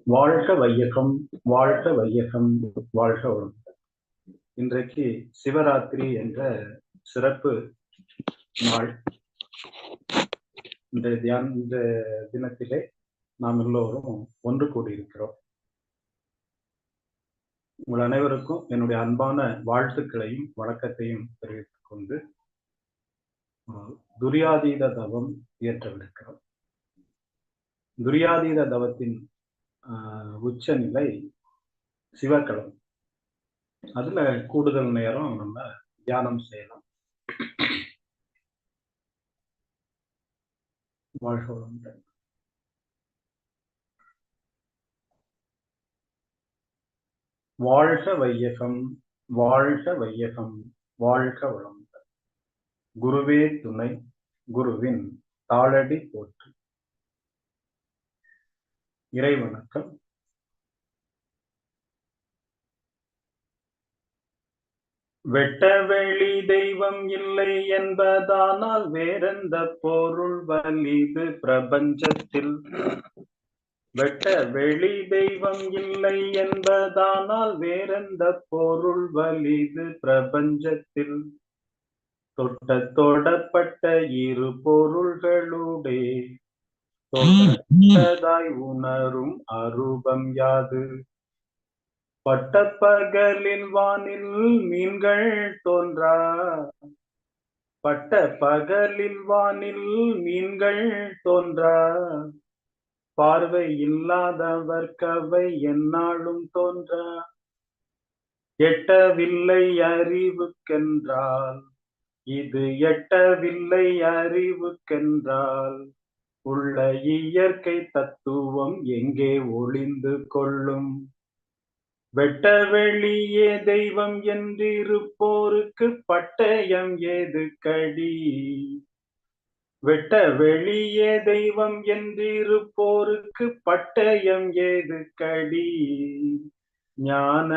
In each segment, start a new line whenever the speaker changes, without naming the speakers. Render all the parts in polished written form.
வாழ்க வையகம், வாழ்க வையகம், வாழ்க வளம். இன்றைக்கு சிவராத்திரி என்ற சிறப்பு நாள். இந்த தினத்திலே நாம் எல்லோரும் ஒன்று கூடியிருக்கிறோம். உங்கள் அனைவருக்கும் என்னுடைய அன்பான வாழ்த்துக்களையும் வணக்கத்தையும் தெரிவித்துக் கொண்டு துரியாதீத தவம் இயற்றவிருக்கிறோம். துரியாதீத தவத்தின் உச்சநிலை சிவக்களம். அதுல கூடுதல் நேரம் நம்ம தியானம் செய்யலாம். வாழ்க வளமுடன். வாழ்க வையகம், வாழ்க வையகம், வாழ்க வளமுடன். குருவே துணை, குருவின் தாளடி போற்றி. இறைவணக்கம். வெட்டவெளி தெய்வம் இல்லை என்பதானால் வேறெந்த பொருள் வலிது பிரபஞ்சத்தில்? வெட்ட வெளி தெய்வம் இல்லை என்பதானால் வேறெந்த பொருள் வலிது பிரபஞ்சத்தில்? தொடப்பட்ட இரு பொருள்களூடே தொட்டதாய் உணரும் அரூபம் யாது? பட்ட பகலில் வானில் மீன்கள் தோன்றா, பட்ட பகலில் வானில் மீன்கள் தோன்றா, பார்வை இல்லாதவர் கவை எந்நாளும் தோன்றா. எட்டவில்லை அறிவுக்கென்றால், இது எட்டவில்லை அறிவுக்கென்றால், உள்ள இயற்கை தத்துவம் எங்கே ஒளிந்து கொள்ளும்? வெட்ட வெளியே தெய்வம் என்றிருப்போருக்கு பட்டயம் ஏது கடி? வெட்ட வெளியே தெய்வம் என்றிருப்போருக்கு பட்டயம் ஏது கடி? ஞான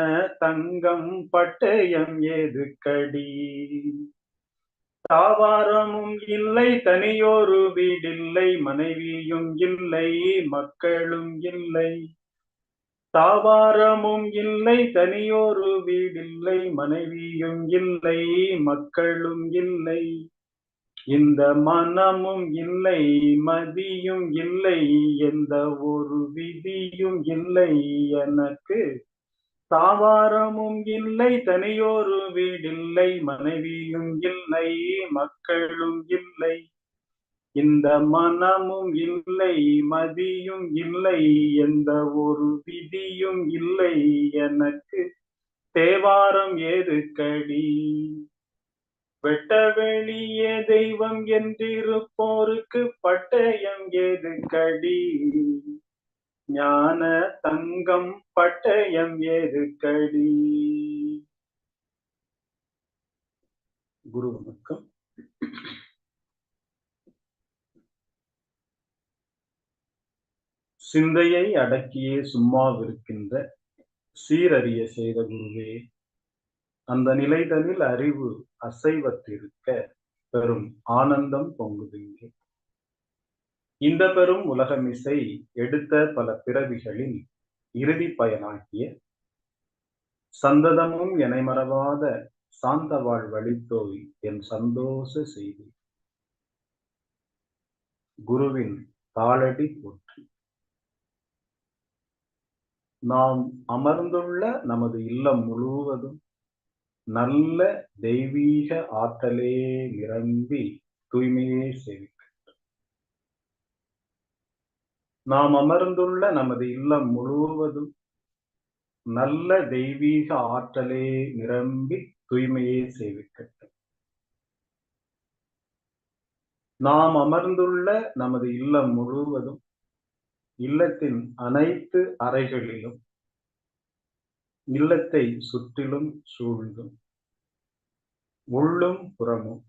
தங்கம் பட்டயம் ஏது கடி? தாவாரமும் இல்லை, தனியொரு வீடில்லை, மனைவியும் இல்லை, மக்களும் இல்லை. தாவாரமும் இல்லை, தனியொரு வீடில்லை, மனைவியும் இல்லை, மக்களும் இல்லை. இந்த மனமும் இல்லை, மதியும் இல்லை, எந்த ஒரு விதியும் இல்லை எனக்கு. தாவாரமும் இல்லை, தனியொரு வீடில்லை, மனைவியும் இல்லை, மக்களும் இல்லை. இந்த மனமும் இல்லை, மதியும் இல்லை, எந்த ஒரு விதியும் இல்லை எனக்கு. தேவாரம் ஏது கடி? வெட்ட வெளியே தெய்வம் என்றிருப்போருக்கு பட்டயம் ஏது கடி? ஞான தங்கம் பட்டயம் ஏது கடி? குரு வணக்கம். சிந்தையை அடக்கியே சும்மாவிருக்கின்ற சீரறிய செய்த குருவே, அந்த நிலைதனில் அறிவு அசைவத்திருக்க பெரும் ஆனந்தம் பொங்குதுங்கே. இந்த பெரும் உலகமிசை எடுத்த பல பிறவிகளில் இறுதி பயனாகிய சந்ததமும் எனை மறவாத சாந்த வாழ்வழித்தோய் என் சந்தோஷ செய்தி. குருவின் தாளடி போற்றி. நாம் அமர்ந்துள்ள நமது இல்லம் முழுவதும் நல்ல தெய்வீக ஆற்றலே நிரம்பி தூய்மையே சேவிக்க. நாம் அமர்ந்துள்ள நமது இல்லம் முழுவதும் நல்ல தெய்வீக ஆற்றலே நிரம்பி தூய்மையே சேவிக்கட்டும். நாம் அமர்ந்துள்ள நமது இல்லம் முழுவதும் இல்லத்தின் அனைத்து அறைகளிலும் இல்லத்தை சுற்றிலும் சூழ்ந்தும் உள்ளும் புறமும்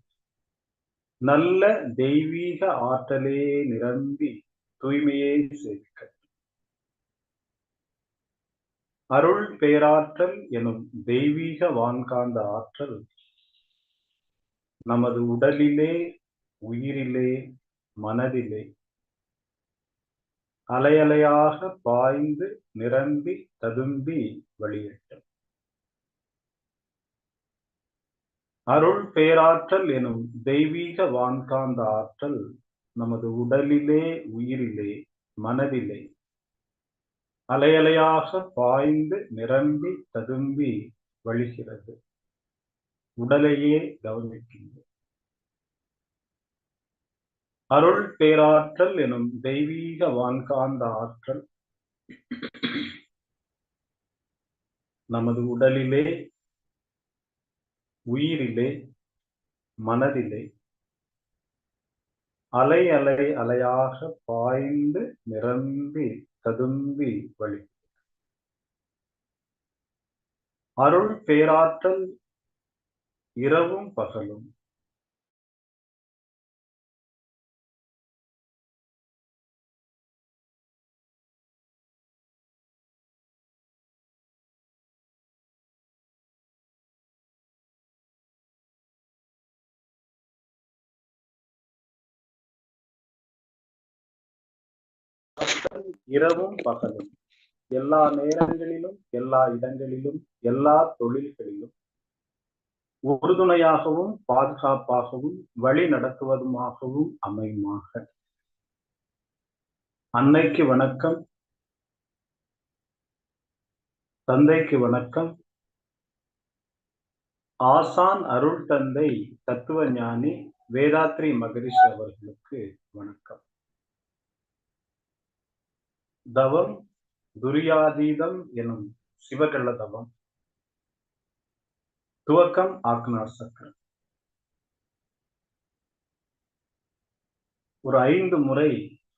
நல்ல தெய்வீக ஆற்றலே நிரம்பி தூய்மையே சேவிக்கட்டும். அருள் பேராற்றல் எனும் தெய்வீக வான்காந்த ஆற்றல் நமது உடலிலே, உயிரிலே, மனதிலே அலையலையாக பாய்ந்து நிரம்பி ததும்பி வழியட்டும். அருள் பேராற்றல் எனும் தெய்வீக வான்காந்த ஆற்றல் நமது உடலிலே, உயிரிலே, மனதிலே அலையலையாக பாய்ந்து நிரம்பி ததும்பி வழிகிறது. உடலையே கவனிக்கின்றது. அருள் பேராற்றல் எனும் தெய்வீக வான்காந்த ஆற்றல் நமது உடலிலே, உயிரிலே, மனதிலே அலை அலை அலையாக பாய்ந்து நிரம்பி ததும்பி வழி. அருள் பேராற்றல் இரவும் பகலும் இரவும் பகலும் எல்லா நேரங்களிலும், எல்லா இடங்களிலும், எல்லா தொழில்களிலும் உறுதுணையாகவும் பாதுகாப்பாகவும் வழி நடத்துவதுமாகவும் அமையுமாக. அன்னைக்கு வணக்கம், தந்தைக்கு வணக்கம், ஆசான் அருள் தந்தை தத்துவ ஞானி வேதாத்ரி மகரிஷி அவர்களுக்கு வணக்கம். தவம் துரியாதீதம் எனும் சிவகல தவம் துவக்கம் ஆக்னா சக்கரம். ஒரு 5 முறை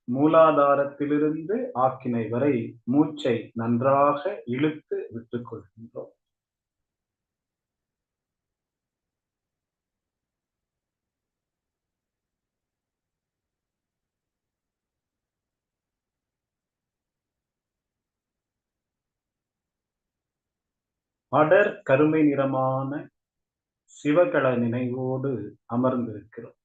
மூலாதாரத்திலிருந்து ஆக்கினை வரை மூச்சை நன்றாக இழுத்து விட்டுக் கொள்கின்றோம். அடர் கருமை நிறமான சிவகல நினைவோடு அமர்ந்திருக்கிறோம்.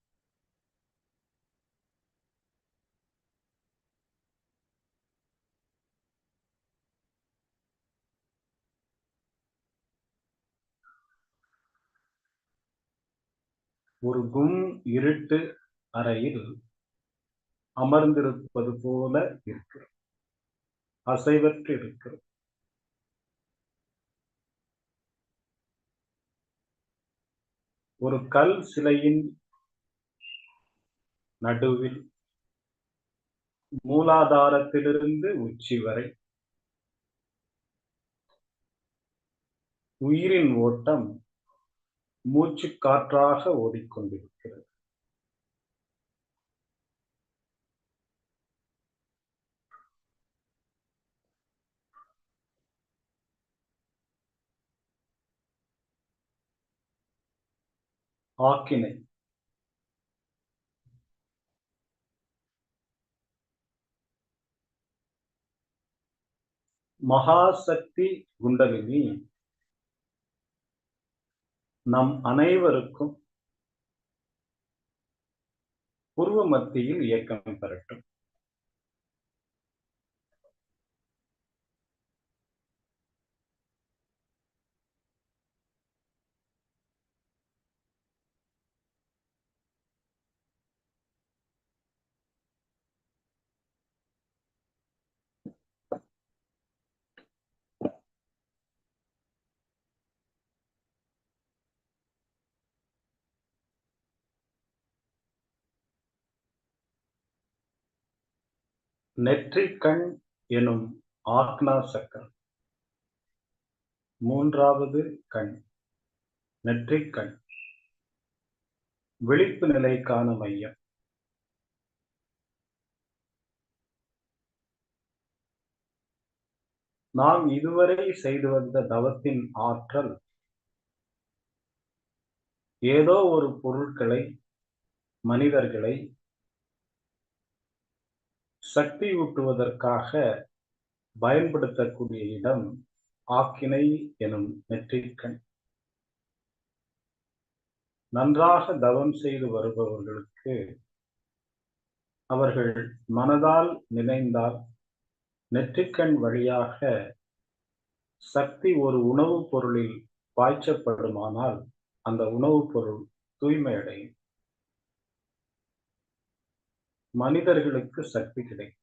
ஒரு கும் இருட்டு அறையில் அமர்ந்திருப்பது போல இருக்கிறோம். அசைவற்று இருக்கிறோம். ஒரு கல் சிலையின் நடுவில் மூலாதாரத்திலிருந்து உச்சி வரை உயிரின் ஓட்டம் மூச்சு காற்றாக ஓடிக்கொண்டிருக்கிறது. ஆக்கினை மகாசக்தி குண்டலினி நம் அனைவருக்கும் பூர்வ மத்தியில் இயக்கம் பெறட்டும். நெற்றிக்கண் எனும் ஆக்னா சக்கரம், 3வது கண், நெற்றிக்கண் விழிப்பு நிலைக்கான மையம். நாம் இதுவரை செய்து வந்த தவத்தின் ஆற்றல் ஏதோ ஒரு பொருட்களை, மனிதர்களை சக்தி ஊட்டுவதற்காக பயன்படுத்தக்கூடிய இடம் ஆக்கினை எனும் நெற்றிக்கண். நன்றாக தவம் செய்து வருபவர்களுக்கு அவர்கள் மனதால் நினைந்தால் நெற்றிக்கண் வழியாக சக்தி ஒரு உணவுப் பொருளில் பாய்ச்சப்படுமானால் அந்த உணவுப் பொருள் தூய்மையடையும். மனிதர்களுக்கு சக்தி கிடைக்கும்.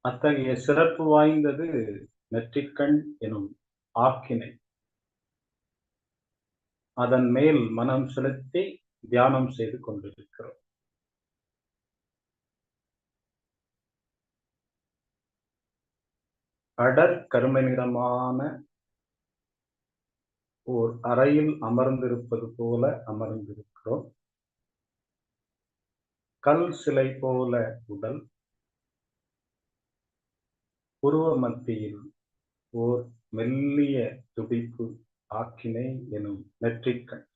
அத்தகைய சிறப்பு வாய்ந்தது நெற்றிக்கண் எனும் ஆக்கினை. அதன் மேல் மனம் செலுத்தி தியானம் செய்து கொண்டிருக்கிறோம். அடர் கருமை நிறமான ஓர் அறையில் அமர்ந்திருப்பது போல அமர்ந்திருக்கிறோம். கல் சிலை போல உடல், புருவ மத்தியில் ஓர் மெல்லிய துடிப்பு ஆக்கினை எனும் நெற்றிக்கண்.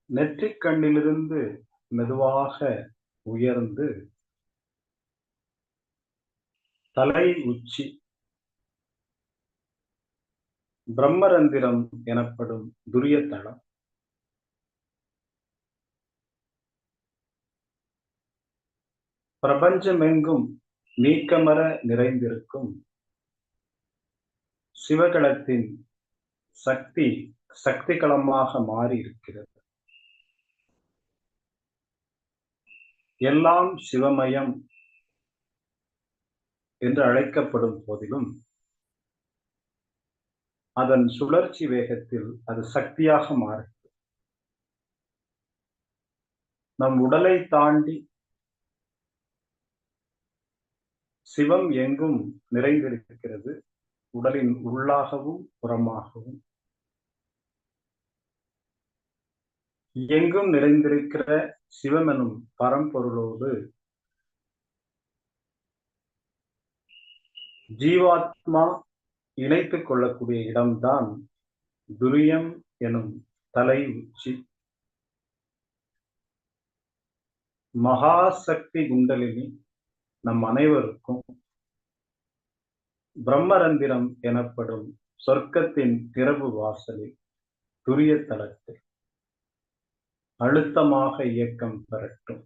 நெற்றிக்கண்ணிலிருந்து மெதுவாக உயர்ந்து தலை உச்சி பிரம்மரந்திரம் எனப்படும் துரிய தளம், பிரபஞ்சமெங்கும் நீக்கமர நிறைந்திருக்கும் சிவகளத்தின் சக்தி களமாக மாறி இருக்கிறது. எல்லாம் சிவமயம் என்று அழைக்கப்படும் போதிலும் அதன் சுழற்சி வேகத்தில் அது சக்தியாக மாறும். நம் உடலை தாண்டி சிவம் எங்கும் நிறைந்திருக்கிறது, உடலின் உள்ளாகவும் புறமாகவும். எங்கும் நிறைந்திருக்கிற சிவமெனும் பரம்பொருளோடு ஜீவாத்மா இணைத்துக் கொள்ளக்கூடிய இடம்தான் துரியம் எனும் தலை உச்சி. மகாசக்தி குண்டலினி நம் அனைவருக்கும் பிரம்மரந்திரம் எனப்படும் சொர்க்கத்தின் திறவு வாசலில் துரிய தலத்தில் அழுத்தமாக இயக்கம் பெறட்டும்.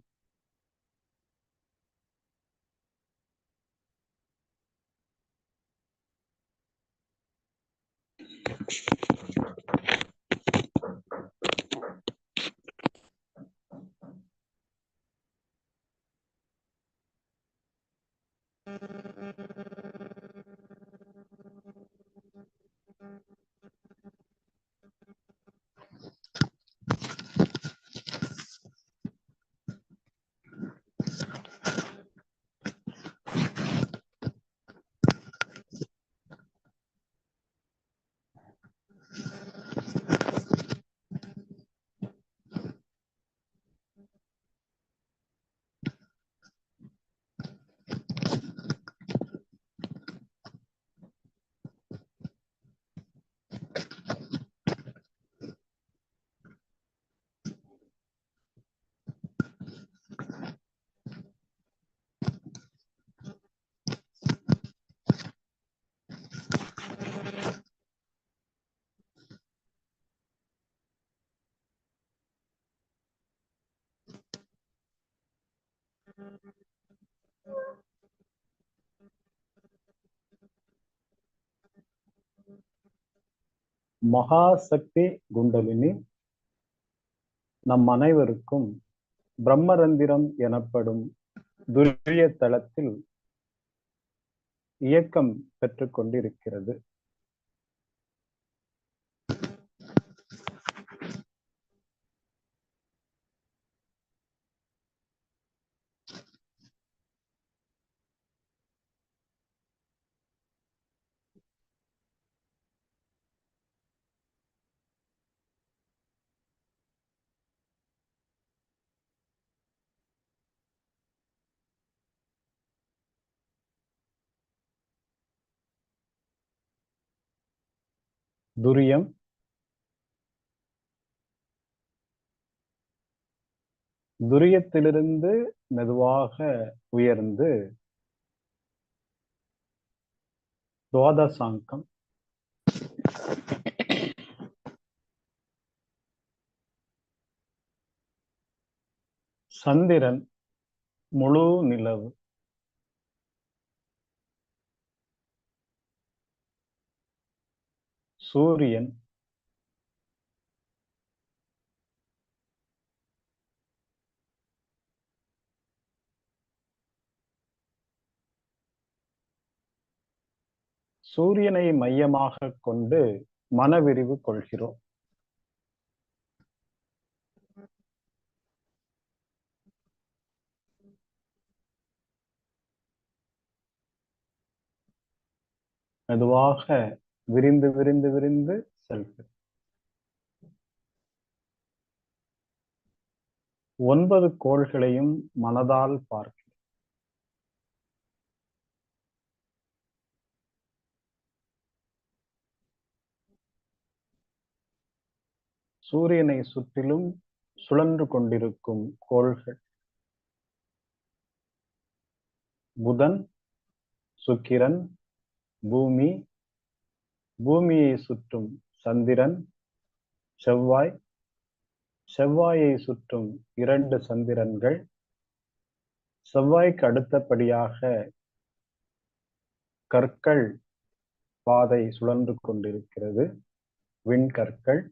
மகாசக்தி குண்டலினி நம் அனைவருக்கும் பிரம்மரந்திரம் எனப்படும் துரிய தளத்தில் இயக்கம் பெற்றுக் கொண்டிருக்கிறது. துரியம், துரியத்திலிருந்து மெதுவாக உயர்ந்து துவாதசாங்கம், சந்திரன், முழு நிலவு, சூரியன், சூரியனை மையமாக கொண்டு மனவிரிவு கொள்கிறோம். மெதுவாக விரிந்து விரிந்து விரிந்து செல்கிறது. 9 கோள்களையும் மனதால் பார்க்கிறோம். சூரியனை சுற்றிலும் சுழன்று கொண்டிருக்கும் கோள்கள் புதன், சுக்கிரன், பூமி, பூமியை சுற்றும் சந்திரன், செவ்வாய், செவ்வாயை சுற்றும் 2 சந்திரன்கள், செவ்வாய்க்கு அடுத்தபடியாக கற்கள் பாதை சுழன்று கொண்டிருக்கிறது, விண்கற்கள்.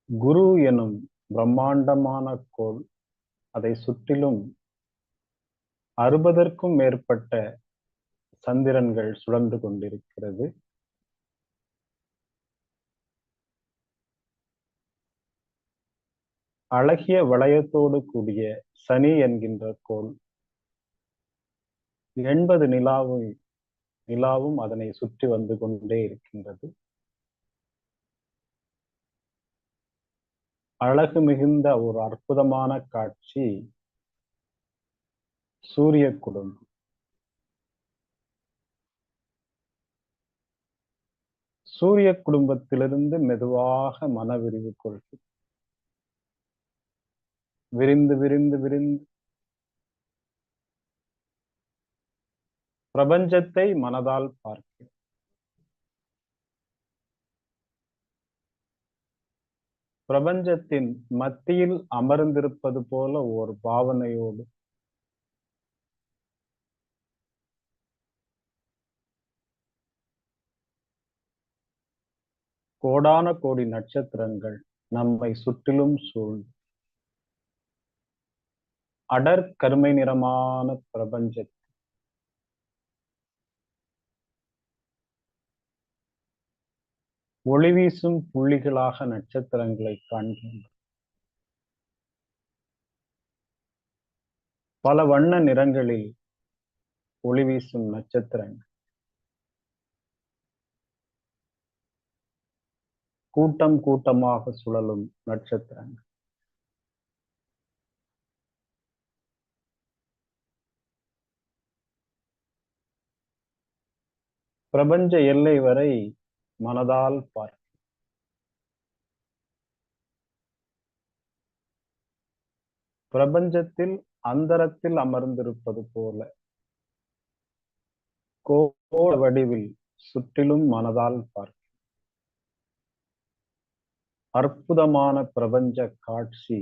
குரு எனும் பிரம்மாண்டமான கோள், அதை சுற்றிலும் 60க்கும் மேற்பட்ட சந்திரன்கள் சுழன்று கொண்டிருக்கிறது. அழகிய வளையத்தோடு கூடிய சனி என்கின்ற கோள் 80 நிலாவும் அதனை சுற்றி வந்து கொண்டே இருக்கின்றது. அழகு மிகுந்த ஒரு அற்புதமான காட்சி சூரிய குடும்பம். சூரிய குடும்பத்திலிருந்து மெதுவாக மனவிரிவு கொள்கிறது. விரிந்து விரிந்து விரிந்து பிரபஞ்சத்தை மனதால் பார்க்கிறோம். பிரபஞ்சத்தின் மத்தியில் அமர்ந்திருப்பது போல ஒரு பாவனையோடு கோடான கோடி நட்சத்திரங்கள் நம்மை சுற்றிலும் சூழ்ந்து அடர் கருமை நிறமான பிரபஞ்சத்தில் ஒளி வீசும் புள்ளிகளாக நட்சத்திரங்களை காண்கின்றோம். பல வண்ண நிறங்களில் ஒளி வீசும் நட்சத்திரங்கள், கூட்டம் கூட்டமாக சுழலும் நட்சத்திரங்கள், பிரபஞ்ச எல்லை வரை மனதால் பார்க்க. பிரபஞ்சத்தில் அந்தரத்தில் அமர்ந்திருப்பது போல கோள வடிவில் சுற்றிலும் மனதால் பார்க்க. அற்புதமான பிரபஞ்ச காட்சி,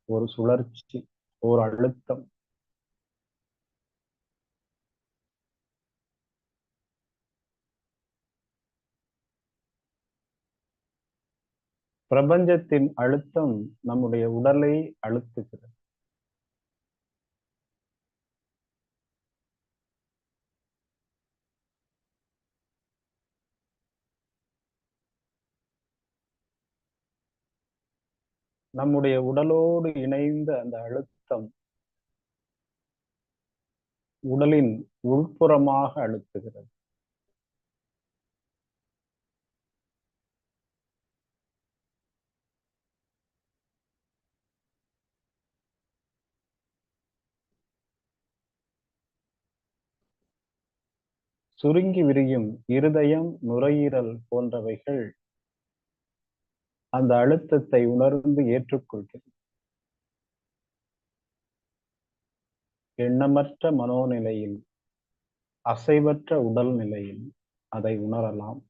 ஒரு சுழற்சி, ஒரு அழுத்தம். பிரபஞ்சத்தின் அழுத்தம் நம்முடைய உடலை அழுத்துகிறது. நம்முடைய உடலோடு இணைந்த அந்த அழுத்தம் உடலின் உள்புறமாக அழுத்துகிறது. சுருங்கி விரியும் இருதயம், நுரையீரல் போன்றவைகள் அந்த அழுத்தத்தை உணர்ந்து ஏற்றுக்கொள்கிறது. எண்ணமற்ற மனோநிலையில், அசைவற்ற உடல் நிலையில் அதை உணரலாம்.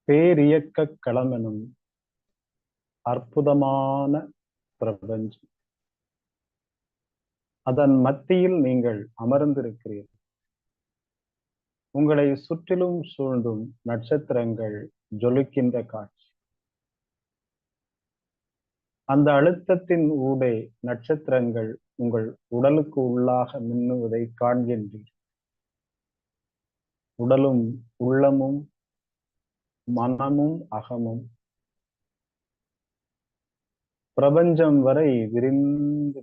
பேரியக்க களம் எனும் அற்புதமான பிரபஞ்சம். அதன் மத்தியில் நீங்கள் அமர்ந்திருக்கிறீர்கள். உங்களை சுற்றிலும் சூழ்ந்தும் நட்சத்திரங்கள் ஜொலிக்கின்ற காட்சி. அந்த அழுத்தத்தின் ஊடே நட்சத்திரங்கள் உங்கள் உடலுக்கு உள்ளாக மின்னுவதை காண்கின்றீர்கள். உடலும் உள்ளமும் மனமும் அகமும் பிரபஞ்சம் வரை விரிந்து,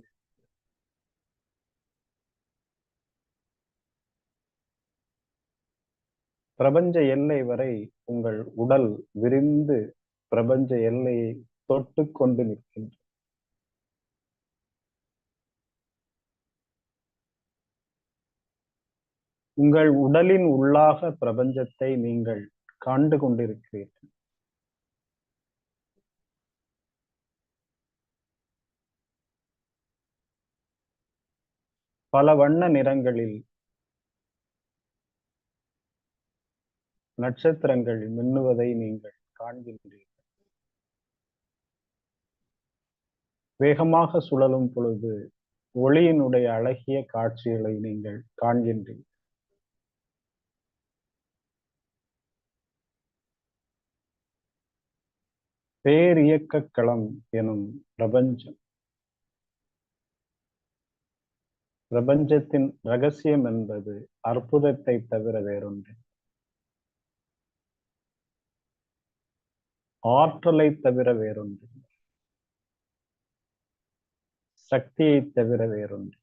பிரபஞ்ச எல்லை வரை உங்கள் உடல் விரிந்து பிரபஞ்ச எல்லையை தொட்டு கொண்டு நிற்கின்றது. உங்கள் உடலின் உள்ளாக பிரபஞ்சத்தை நீங்கள் காண்டு கொண்டிருக்கிறீர்கள். பல வண்ண நிறங்களில் நட்சத்திரங்கள் மின்னுவதை நீங்கள் காண்கின்றீர்கள். வேகமாக சுழலும் பொழுது ஒளியினுடைய அழகிய காட்சிகளை நீங்கள் காண்கின்றீர்கள். பேரியக்க களம் எனும் பிரபஞ்சம். பிரபஞ்சத்தின் ரகசியம் என்பது அற்புதத்தை தவிர வேறொன்று, ஆற்றலை தவிர வேறொன்று, சக்தியை தவிர வேறொன்று.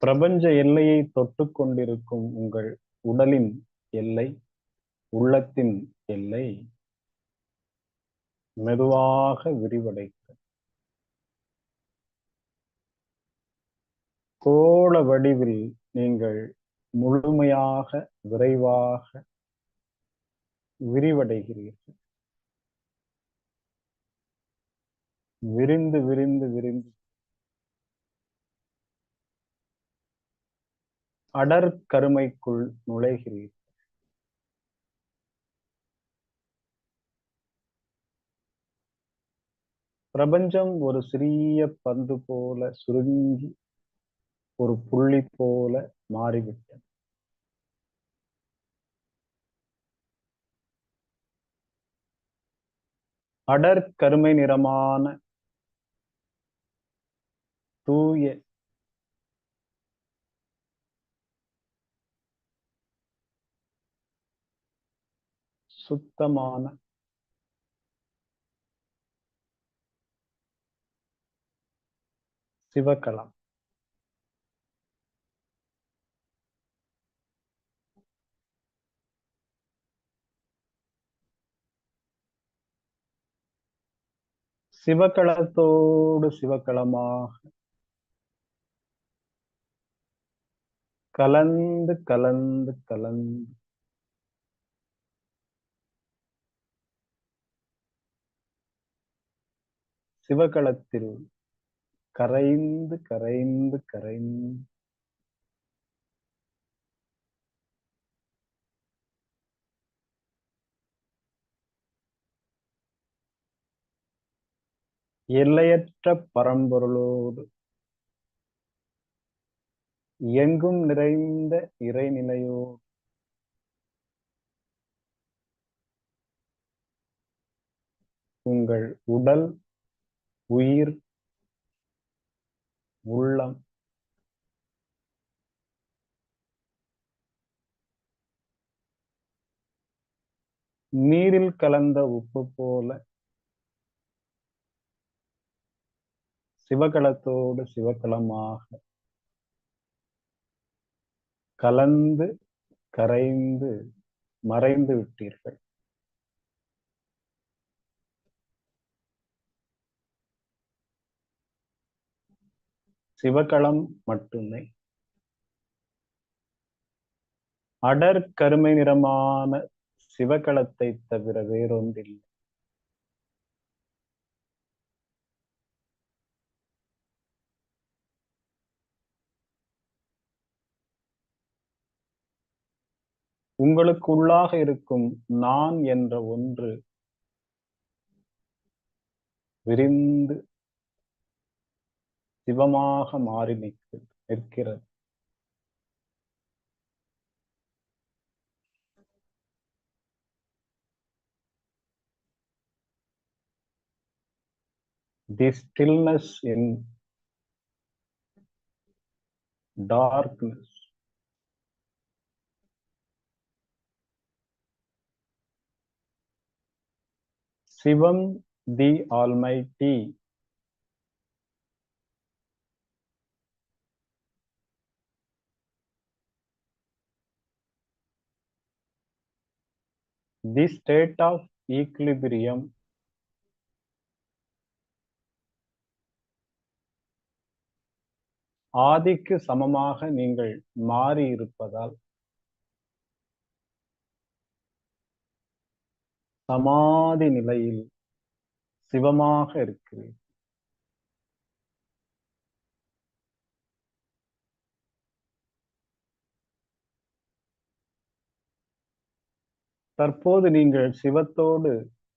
பிரபஞ்ச எல்லையை தொட்டு கொண்டிருக்கும் உங்கள் உடலின் எல்லை, உள்ளத்தின் எல்லை மெதுவாக விரிவடைகிறது. கோள வடிவில் நீங்கள் முழுமையாக விரைவாக விரிவடைகிறீர்கள். விரிந்து விரிந்து விரிந்து அடர் கருமைக்குள் நுழைகிறீர்கள். பிரபஞ்சம் ஒரு சிறிய பந்து போல சுருங்கி ஒரு புள்ளி போல மாறிவிட்டது. அடர் கருமை நிறமான தூய சுத்தமான சிவகலம். சிவகலத்தோடு சிவகலமாக கலந்து கலந்து கலந்து சிவகலத்தில் கரைந்து கரைந்து கரைந்து எல்லையற்ற பரம்பொருளோடு எங்கும் நிறைந்த இறைநிலையோடு தங்கள் உடல், உயிர், உள்ளம் நீரில் கலந்த உப்பு போல சிவகலத்தோடு சிவகலமாக கலந்து கரைந்து மறைந்து விட்டீர்கள். சிவகலம் மட்டுமே. அடர் கருமை நிறமான சிவகலத்தை தவிர வேறொன்றில்லை. உங்களுக்கு உள்ளாக இருக்கும் நான் என்ற ஒன்று விரிந்து சிவமாக மாறி நிற்கிறது. The stillness in darkness. Shivam the Almighty the state of equilibrium ஆதிக்கு சமமாக நீங்கள் மாறி இருப்பதால் சமாதி நிலையில் சிவமாக இருக்கிறீர்கள். தற்போது நீங்கள் சிவத்தோடு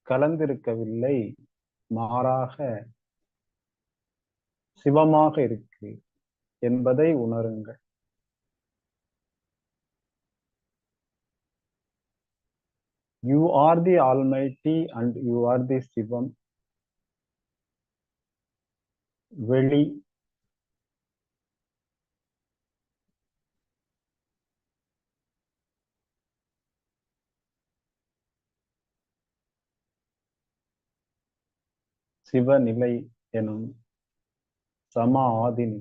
கலந்திருக்கவில்லை, மாறாக சிவமாக இருக்கிறீர்கள் என்பதை உணருங்கள். You are the Almighty and you are the Shivam. வெளி சிவநிலை எனும் சம ஆதினி.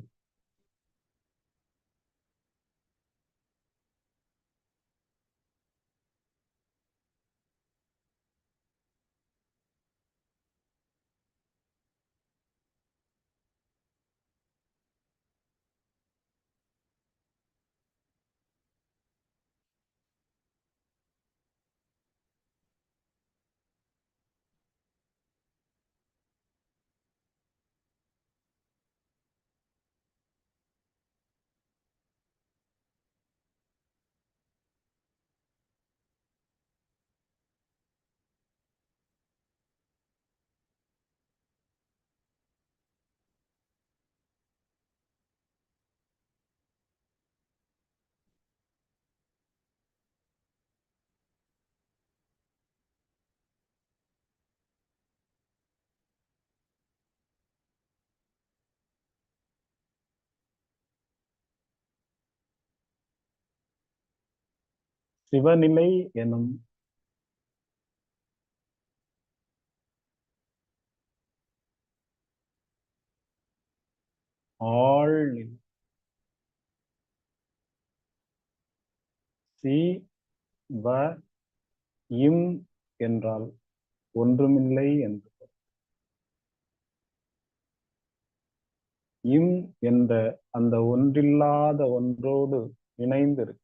சிவநிலை எனும் ஆழ்நிலை. சிவ இம் என்றால் ஒன்றுமில்லை என்று. இம் என்ற அந்த ஒன்றில்லாத ஒன்றோடு இணைந்திருக்கு.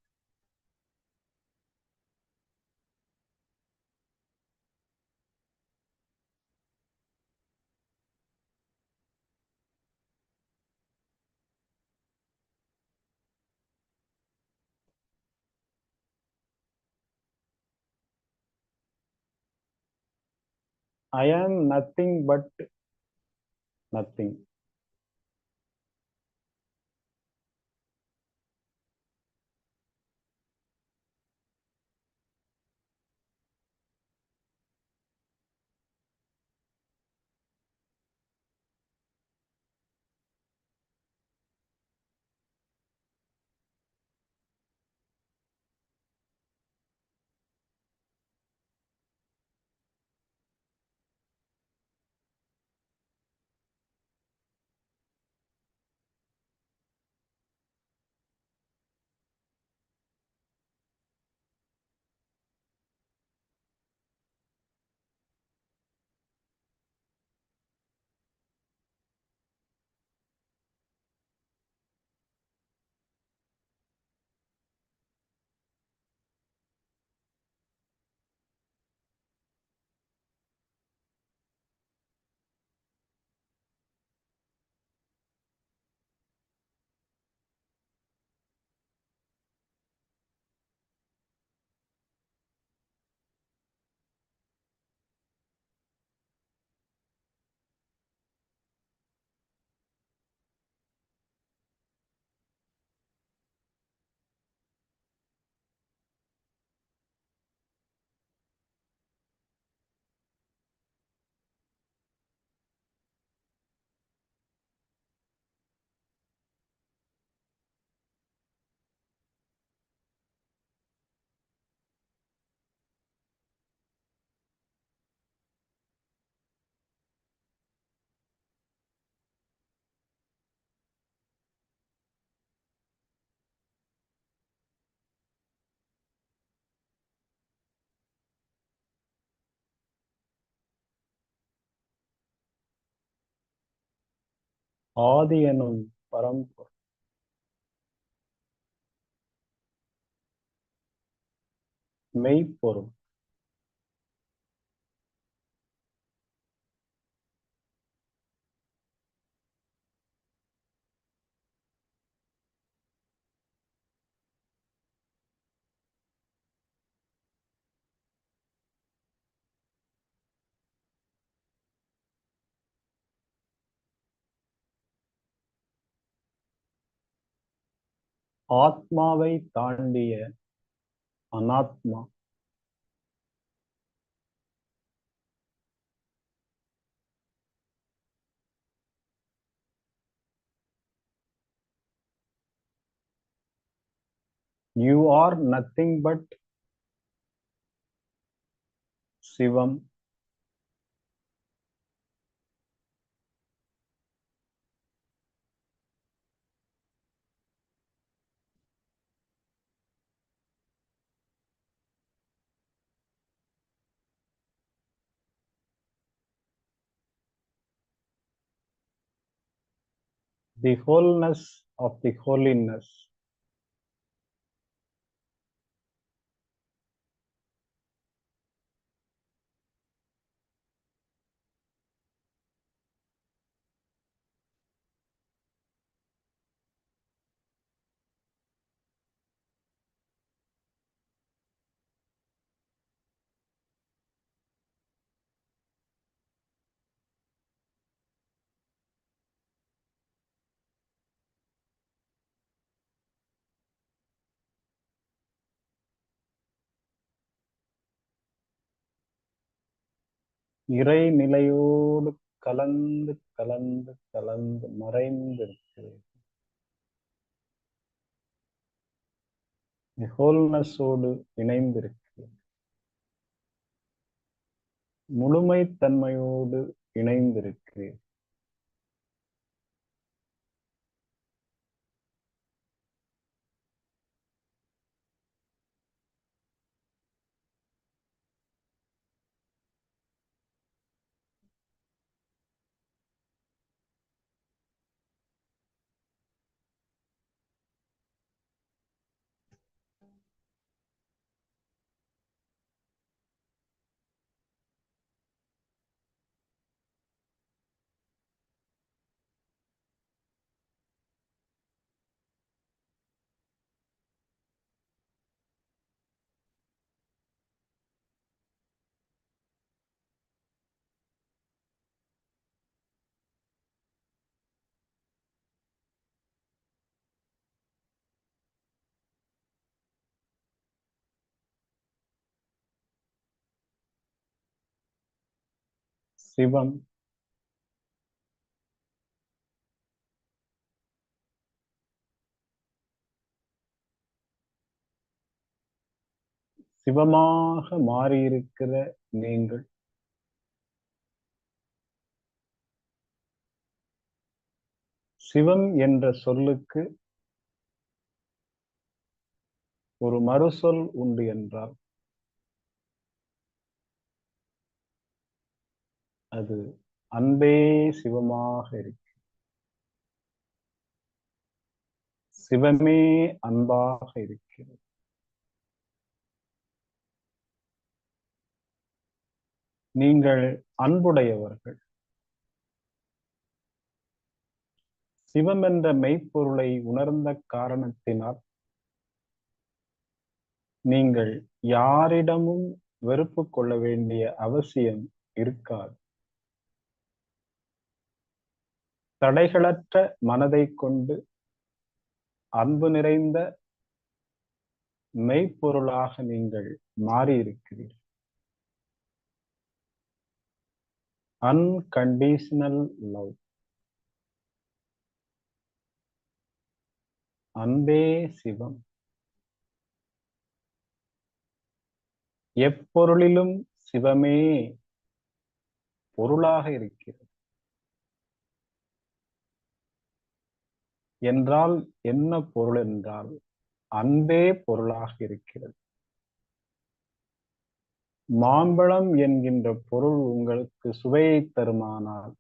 I am nothing but nothing. ஆதி எனும் பரம்பொருள். மெய்ப்பொருள். ஆத்மாவை தாண்டிய அனாத்மா. You are nothing but Sivam. The wholeness of the holiness. இறைநிலையோடு கலந்து கலந்து கலந்து மறைந்திருக்கிறது. ஹோல்னஸோடு இணைந்திருக்கிறது. முழுமைத்தன்மையோடு இணைந்திருக்கிறேன். சிவம். சிவமாக மாறியிருக்கிற நீங்கள் சிவம் என்ற சொல்லுக்கு ஒரு மறுசொல் உண்டு என்றால் அது அன்பே சிவமாக இருக்கு. சிவமே அன்பாக இருக்கிறது. நீங்கள் அன்புடையவர்கள். சிவம் என்ற மெய்ப்பொருளை உணர்ந்த காரணத்தினால் நீங்கள் யாரிடமும் வெறுப்பு கொள்ள வேண்டிய அவசியம் இருக்காது. தடைகளற்ற மனதை கொண்டு அன்பு நிறைந்த மெய்ப்பொருளாக நீங்கள் மாறியிருக்கிறீர்கள். Unconditional love. அன்பே சிவம். எப்பொருளிலும் சிவமே பொருளாக இருக்கிறது என்றால் என்ன பொருள் என்றால் அன்பே பொருளாக இருக்கிறது. மாம்பழம் என்கின்ற பொருள் உங்களுக்கு சுவையை தருமானால்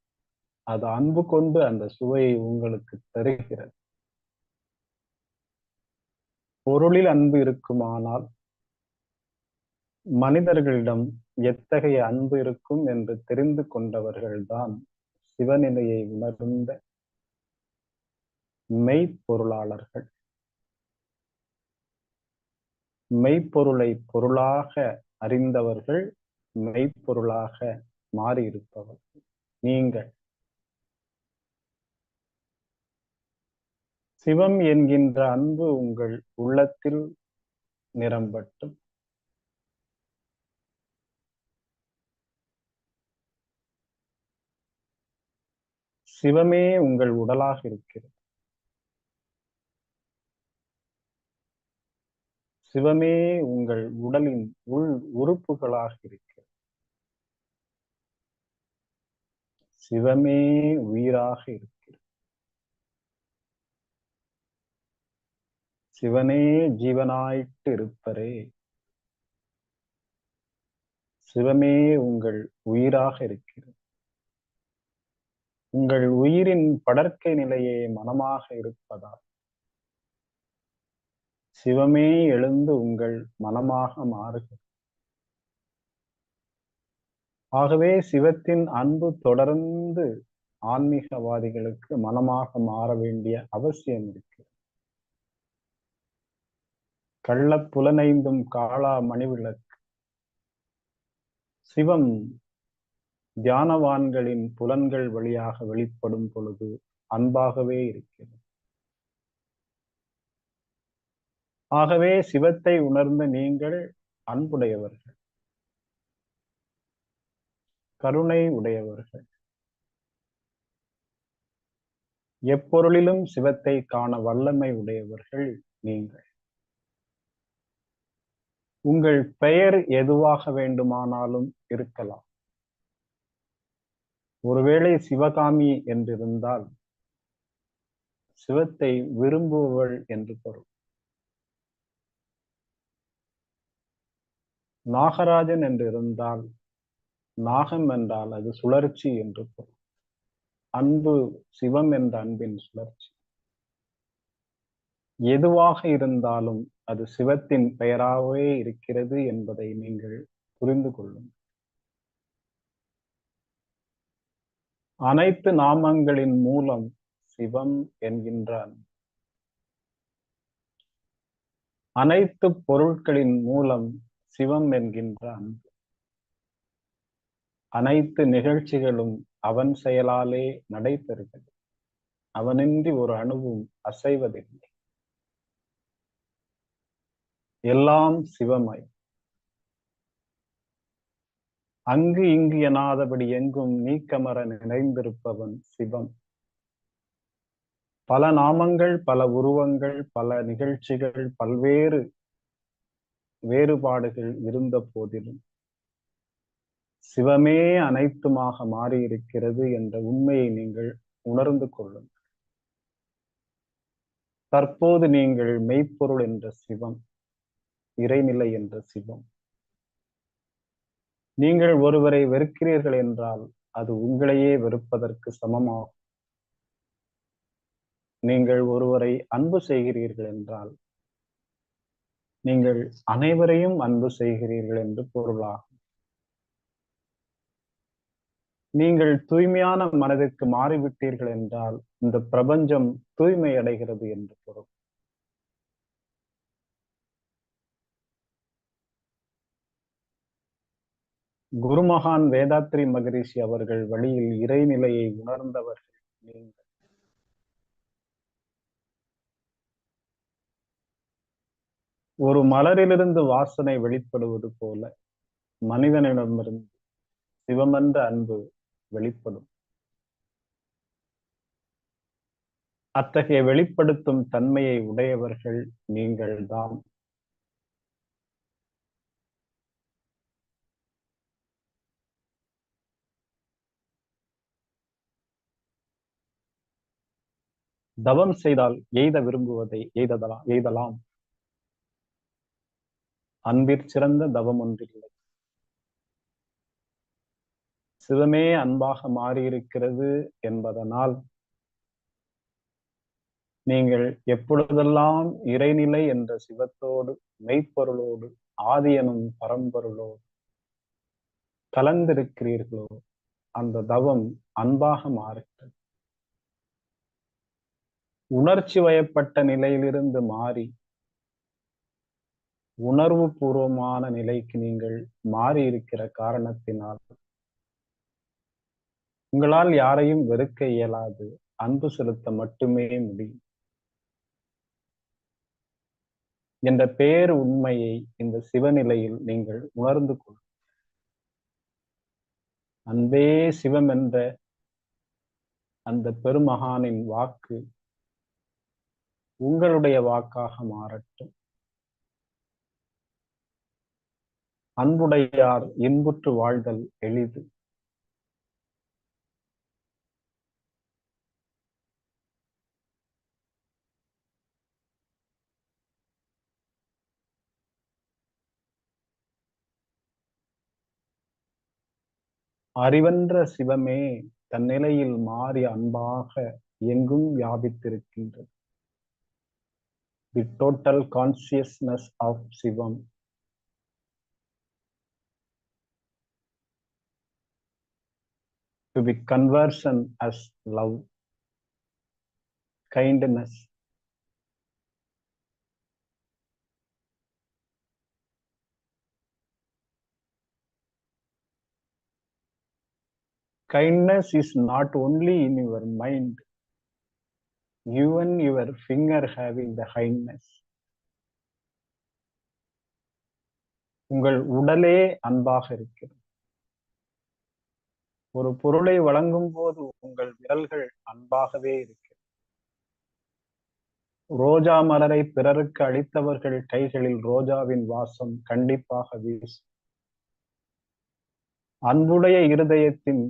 அது அன்பு கொண்டு அந்த சுவையை உங்களுக்கு தருகிறது. பொருளில் அன்பு இருக்குமானால் மனிதர்களிடம் எத்தகைய அன்பு இருக்கும் என்று தெரிந்து கொண்டவர்கள்தான் சிவநிலையை உணர்ந்த மெய்ப்பொருளாளர்கள். மெய்ப்பொருளை பொருளாக அறிந்தவர்கள், மெய்ப்பொருளாக மாறியிருப்பவர்கள் நீங்கள். சிவம் என்கின்ற அன்பு உங்கள் உள்ளத்தில் நிரம்பட்டும். சிவமே உங்கள் உடலாக இருக்கிறது. சிவமே உங்கள் உடலின் உள் உறுப்புகளாக இருக்கிறது. சிவமே உயிராக இருக்கிறது. சிவனே ஜீவனாயிட்டு இருப்பரே. சிவமே உங்கள் உயிராக இருக்கிறது. உங்கள் உயிரின் படர்க்கை நிலையே மனமாக இருப்பதால் சிவமே எழுந்து உங்கள் மனமாக மாறுகிறது. ஆகவே சிவத்தின் அன்பு தொடர்ந்து ஆன்மீகவாதிகளுக்கு மனமாக மாற வேண்டிய அவசியம் இருக்கு. கள்ள புலனைந்தும் காளா மணிவிளக்கு. சிவம் தியானவான்களின் புலன்கள் வழியாக வெளிப்படும் பொழுது அன்பாகவே இருக்கிறது. ஆகவே சிவத்தை உணர்ந்த நீங்கள் அன்புடையவர்கள், கருணை உடையவர்கள். எப்பொருளிலும் சிவத்தை காண வல்லமை உடையவர்கள் நீங்கள். உங்கள் பெயர் எதுவாக வேண்டுமானாலும் இருக்கலாம். ஒருவேளை சிவகாமி என்றிருந்தால் சிவத்தை விரும்புபவள் என்று பொருள். நாகராஜன் என்று இருந்தால் நாகம் என்றால் அது சுழற்சி என்று பொருள். அன்பு சிவம் என்ற அன்பின் சுழற்சி. எதுவாக இருந்தாலும் அது சிவத்தின் பெயராகவே இருக்கிறது என்பதை நீங்கள் புரிந்து கொள்ளுங்கள். அனைத்து நாமங்களின் மூலம் சிவம் என்கின்ற அன்பு. அனைத்து பொருட்களின் மூலம் சிவம் என்கின்ற அன்பு. அனைத்து நிகழ்ச்சிகளும் அவன் செயலாலே நடைபெறுகிறது. அவனின்றி ஒரு அணுவும் அசைவதில்லை. எல்லாம் சிவமயம். அங்கு இங்கு எனாதபடி எங்கும் நீக்கமர நிறைந்திருப்பவன் சிவம். பல நாமங்கள், பல உருவங்கள், பல நிகழ்ச்சிகள், பல்வேறு வேறுபாடுகள் இருந்த போதிலும் சிவமே அனைத்துமாக மாறியிருக்கிறது என்ற உண்மையை நீங்கள் உணர்ந்து கொள்ளுங்கள். தற்போது நீங்கள் மெய்ப்பொருள் என்ற சிவம், இறைநிலை என்ற சிவம். நீங்கள் ஒருவரை வெறுக்கிறீர்கள் என்றால் அது உங்களையே வெறுப்பதற்கு சமமாகும். நீங்கள் ஒருவரை அன்பு செய்கிறீர்கள் என்றால் நீங்கள் அனைவரையும் அன்பு செய்கிறீர்கள் என்று பொருளாகும். நீங்கள் தூய்மையான மனதிற்கு மாறிவிட்டீர்கள் என்றால் இந்த பிரபஞ்சம் தூய்மை அடைகிறது என்று பொருள். குருமகான் வேதாத்ரி மகரிஷி அவர்கள் வழியில் இறைநிலையை உணர்ந்தவர்கள் நீங்கள். ஒரு மலரிலிருந்து வாசனை வெளிப்படுவது போல மனிதனிடமிருந்து சிவமென்ற அன்பு வெளிப்படும். அத்தகைய வெளிப்படுத்தும் தன்மையை உடையவர்கள் நீங்கள்தான். தவம் செய்தால் எய்த விரும்புவதை எய்தலாம். அன்பிற் சிறந்த தவம் ஒன்றில்லை. சிவமே அன்பாக மாறியிருக்கிறது என்பதனால் நீங்கள் எப்பொழுதெல்லாம் இறைநிலை என்ற சிவத்தோடு, மெய்ப்பொருளோடு, ஆதி எனும் பரம்பொருளோடு கலந்திருக்கிறீர்களோ அந்த தவம் அன்பாக மாறுகிறது. உணர்ச்சி வயப்பட்ட நிலையிலிருந்து மாறி உணர்வு பூர்வமான நிலைக்கு நீங்கள் மாறி இருக்கிற காரணத்தினால் உங்களால் யாரையும் வெறுக்க இயலாது, அன்பு செலுத்த மட்டுமே முடியும் என்ற பேர் உண்மையை இந்த சிவநிலையில் நீங்கள் உணர்ந்து கொள்ளும். அன்பே சிவம் என்ற அந்த பெருமகானின் வாக்கு உங்களுடைய வாக்காக மாறட்டும். அன்புடையார் இன்புற்று வாழ்தல் எளிது. அறிவென்ற சிவமே தன்னிலையில் மாறி அன்பாக எங்கும் வியாபித்திருக்கின்றது. The total consciousness of Sivam to be conversion as love, kindness. Kindness is not only in your mind, even your finger having the kindness. உங்கள் உடலே அன்பாக இருக்கிறது. ஒரு பொருளை வழங்கும் போது உங்கள் விரல்கள் அன்பாகவே இருக்கிறது. ரோஜா மலரை பிறருக்கு அளித்தவர்கள் கைகளில் ரோஜாவின் வாசம் கண்டிப்பாக வீசும். அன்புடைய இருதயத்தின்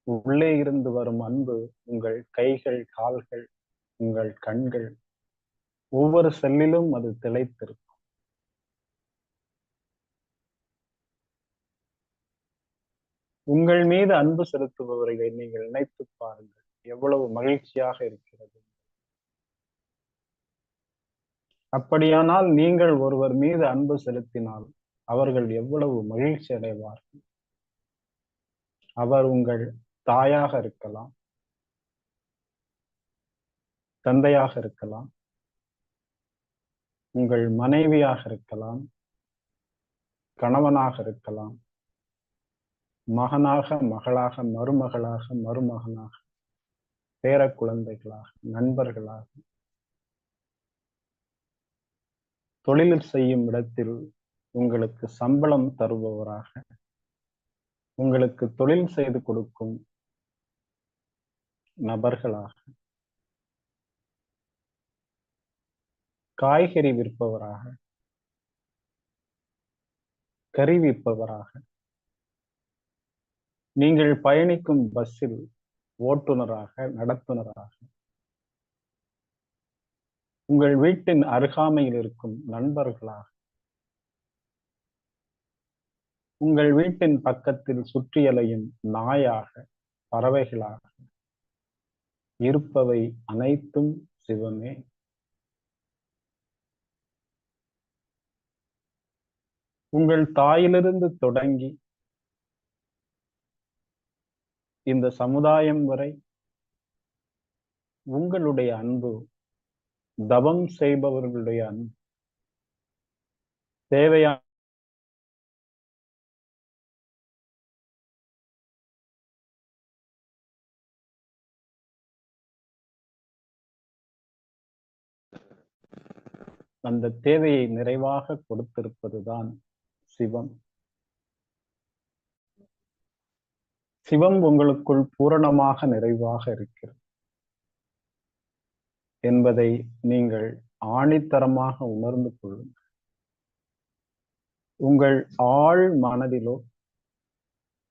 உள்ளே இருந்து வரும் அன்பு உங்கள் கைகள், கால்கள், உங்கள் கண்கள், ஒவ்வொரு செல்லிலும் அது திளைத்திருக்கும். உங்கள் மீது அன்பு செலுத்துபவர்களை நீங்கள் நினைத்து பாருங்கள், எவ்வளவு மகிழ்ச்சியாக இருக்கிறது. அப்படியானால் நீங்கள் ஒருவர் மீது அன்பு செலுத்தினால் அவர்கள் எவ்வளவு மகிழ்ச்சி அடைவார்கள். அவர் உங்கள் தாயாக இருக்கலாம், தந்தையாக இருக்கலாம், உங்கள் மனைவியாக இருக்கலாம், கணவனாக இருக்கலாம், மகனாக, மகளாக, மருமகளாக, மருமகனாக, பேர குழந்தைகளாக, நண்பர்களாக, தொழில் செய்யும் இடத்தில் உங்களுக்கு சம்பளம் தருபவராக, உங்களுக்கு தொழில் செய்து கொடுக்கும் நபர்களாக, காய்கறி விற்பவராக, கறி விற்பவராக, நீங்கள் பயணிக்கும் பஸ்ஸில் ஓட்டுநராக, நடத்துனராக, உங்கள் வீட்டின் அருகாமையில் இருக்கும் நண்பர்களாக, உங்கள் வீட்டின் பக்கத்தில் சுற்றியலையும் நாயாக, பறவைகளாக இருப்பவை அனைத்தும் சிவமே. உங்கள் தாயிலிருந்து தொடங்கி இந்த சமுதாயம் வரை உங்களுடைய அன்பு, தவம் செய்பவர்களுடைய அன்பு, தேவையான அந்த தேவையை நிறைவாக கொடுத்திருப்பதுதான் சிவம். சிவம் உங்களுக்குள் பூரணமாக நிறைவாக இருக்கிறது என்பதை நீங்கள் ஆணித்தரமாக உணர்ந்து கொள்ளுங்கள். உங்கள் ஆழ் மனதிலோ,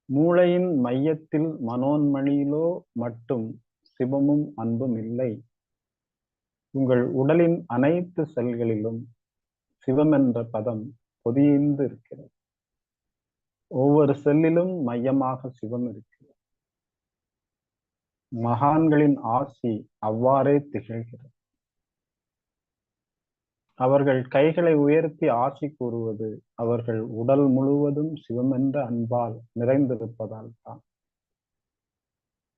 மூளையின் மையத்தில், மனோன்மணியிலோ மட்டும் சிவமும் அன்பும் இல்லை. உங்கள் உடலின் அனைத்து செல்களிலும் சிவம் என்ற பதம் பொதிந்து இருக்கிறது. ஒவ்வொரு செல்லிலும் மையமாக சிவம் இருக்கிறது. மகான்களின் ஆசி அவ்வாறே திகழ்கிறது. அவர்கள் கைகளை உயர்த்தி ஆசி கூறுவது அவர்கள் உடல் முழுவதும் சிவமென்ற அன்பால் நிறைந்திருப்பதால் தான்.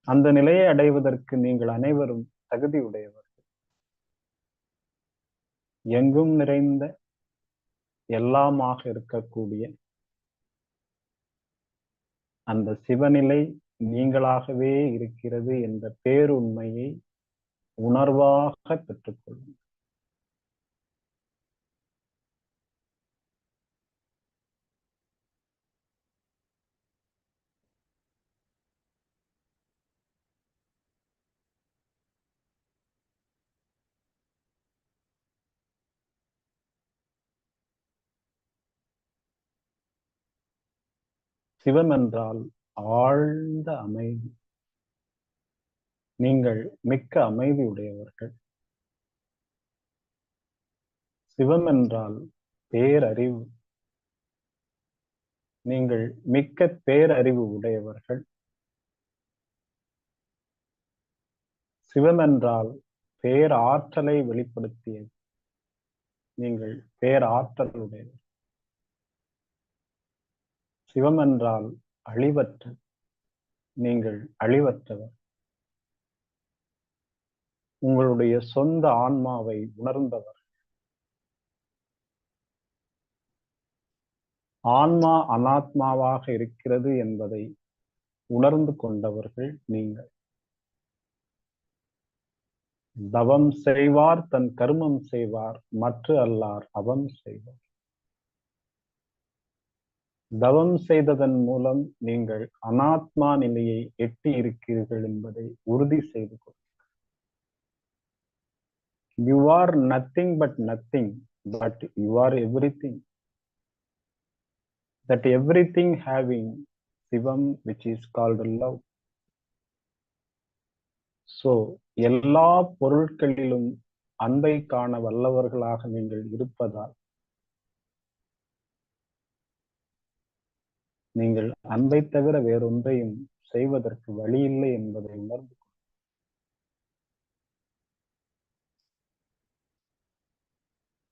அந்த நிலையை அடைவதற்கு நீங்கள் அனைவரும் தகுதியுடையவர். எங்கும் நிறைந்த எல்லாமாக இருக்கக்கூடிய அந்த சிவநிலை நீங்களாகவே இருக்கிறது என்ற பேருண்மையை உணர்வாக பெற்றுக்கொள்ளும். சிவம் என்றால் ஆழ்ந்த அமைதி. நீங்கள் மிக்க அமைதி உடையவர்கள். சிவம் என்றால் பேரறிவு. நீங்கள் மிக்க பேரறிவு உடையவர்கள். சிவம் என்றால் பேராற்றலை வெளிப்படுத்தியது. நீங்கள் பேராற்றல் உடையவர். சிவம் என்றால் அழிவற்ற. நீங்கள் அழிவற்றவர். உங்களுடைய சொந்த ஆன்மாவை உணர்ந்தவர். ஆன்மா அனாத்மாவாக இருக்கிறது என்பதை உணர்ந்து கொண்டவர்கள் நீங்கள். தவம் செய்வார் தன் கர்மம் செய்வார், மற்ற அல்லார் அவம் செய்வார். தவம் செய்ததன் மூலம் நீங்கள் அனாத்மா நிலையை எட்டி இருக்கிறீர்கள் என்பதை உறுதி செய்து கொள்ளுங்கள். You are nothing but nothing, but you are everything. That everything having Sivam, which is called love. So, எல்லா பொருட்களிலும் அன்பை காண வல்லவர்களாக நீங்கள் இருப்பதால் நீங்கள் அன்பை தவிர வேறொன்றையும் செய்வதற்கு வழியில்லை என்பதை உணர்ந்து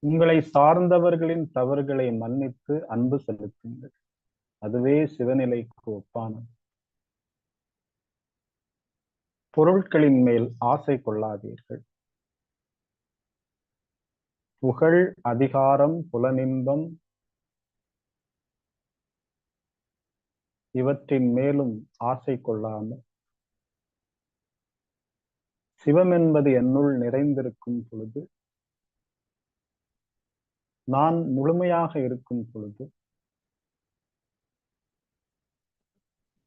உங்களை சார்ந்தவர்களின் தவறுகளை மன்னித்து அன்பு செலுத்துங்கள். அதுவே சிவநிலைக்கு ஒப்பானது. பொருட்களின் மேல் ஆசை கொள்ளாதீர்கள். புகழ், அதிகாரம், புலனின்பம் இவற்றின் மேலும் ஆசை கொள்ளாமல் சிவம் என்பது என்னுள் நிறைந்திருக்கும் பொழுது, நான் முழுமையாக இருக்கும் பொழுது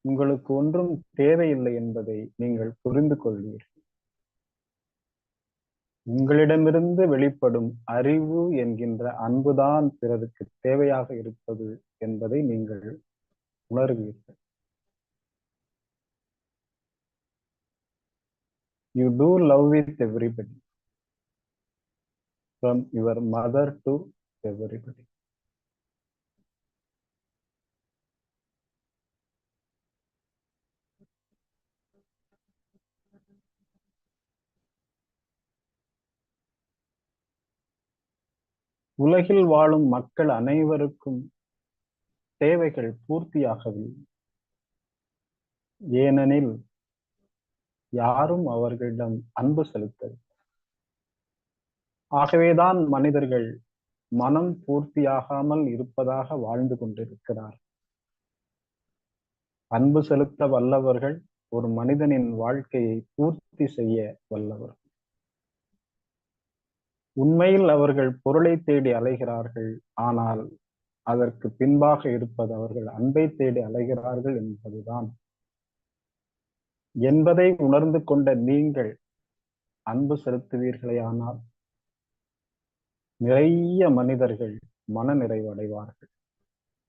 உங்களுக்கு ஒன்றும் தேவையில்லை என்பதை நீங்கள் புரிந்து கொள்வீர்கள். உங்களிடமிருந்து வெளிப்படும் அறிவு என்கின்ற அன்புதான் பிறருக்கு தேவையாக இருப்பது என்பதை நீங்கள் உணர்வீர்கள். You do love with everybody, from your mother to everybody. உலகில் வாழும் மக்கள் அனைவருக்கும் தேவைகள் பூர்த்தியாகவில்லை. ஏனெனில் யாரும் அவர்களிடம் அன்பு செலுத்தவில்லை. ஆகவேதான் மனிதர்கள் மனம் பூர்த்தியாகாமல் இருப்பதாக வாழ்ந்து கொண்டிருக்கிறார். அன்பு செலுத்த வல்லவர்கள் ஒரு மனிதனின் வாழ்க்கையை பூர்த்தி செய்ய வல்லவர்கள். உண்மையில் அவர்கள் பொருளை தேடி அலைகிறார்கள், ஆனால் அதற்கு பின்பாக இருப்பது அவர்கள் அன்பை தேடி அலைகிறார்கள் என்பதுதான். என்பதை உணர்ந்து கொண்ட நீங்கள் அன்பு செலுத்துவீர்களேயானால் நிறைய மனிதர்கள் மனநிறைவு அடைவார்கள்.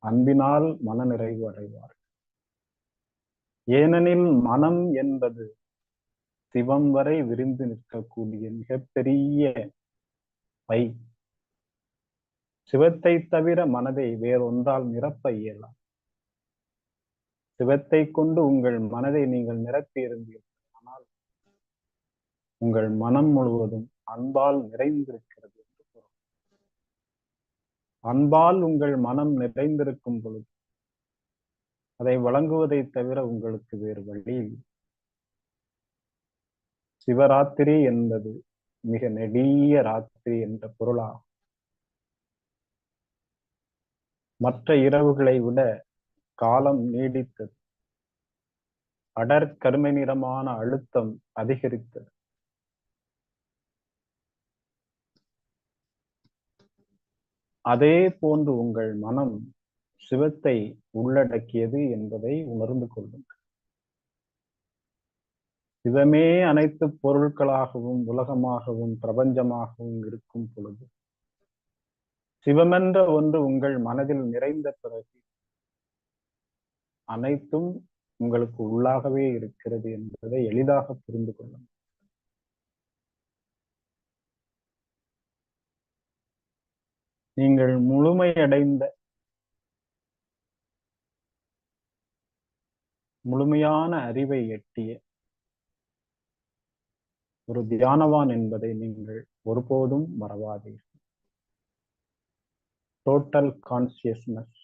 அன்பினால் மனநிறைவு அடைவார்கள். ஏனெனில் மனம் என்பது சிவம் வரை விரிந்து நிற்கக்கூடிய மிகப்பெரிய பை. சிவத்தை தவிர மனதை வேறொன்றால் நிரப்ப இயலாம். சிவத்தை கொண்டு உங்கள் மனதை நீங்கள் நிரப்பி இருந்தீர்கள், ஆனால் உங்கள் மனம் முழுவதும் அன்பால் நிறைந்திருக்கிறது என்று பொருள். அன்பால் உங்கள் மனம் நிறைந்திருக்கும் பொழுது அதை வழங்குவதை தவிர உங்களுக்கு வேறு வழி இல்லை. சிவராத்திரி என்பது மிக நெடிய ராத்திரி என்ற பொருளாகும். மற்ற இரவுகளை விட காலம் நீடித்தது. அடர் கருமை நிறமான அழுத்தம் அதிகரித்தது. அதே போன்று உங்கள் மனம் சிவத்தை உள்ளடக்கியது என்பதை உணர்ந்து கொள்ளுங்கள். சிவமே அனைத்து பொருட்களாகவும் உலகமாகவும் பிரபஞ்சமாகவும் இருக்கும் பொழுது, சிவமென்ற ஒன்று உங்கள் மனதில் நிறைந்த பிறகு அனைத்தும் உங்களுக்கு உள்ளாகவே இருக்கிறது என்பதை எளிதாக புரிந்து கொள்ளுங்கள். நீங்கள் முழுமையடைந்த முழுமையான அறிவை எட்டிய ஒரு தியானவான் என்பதை நீங்கள் ஒருபோதும் மறவாதீர்கள். Total consciousness.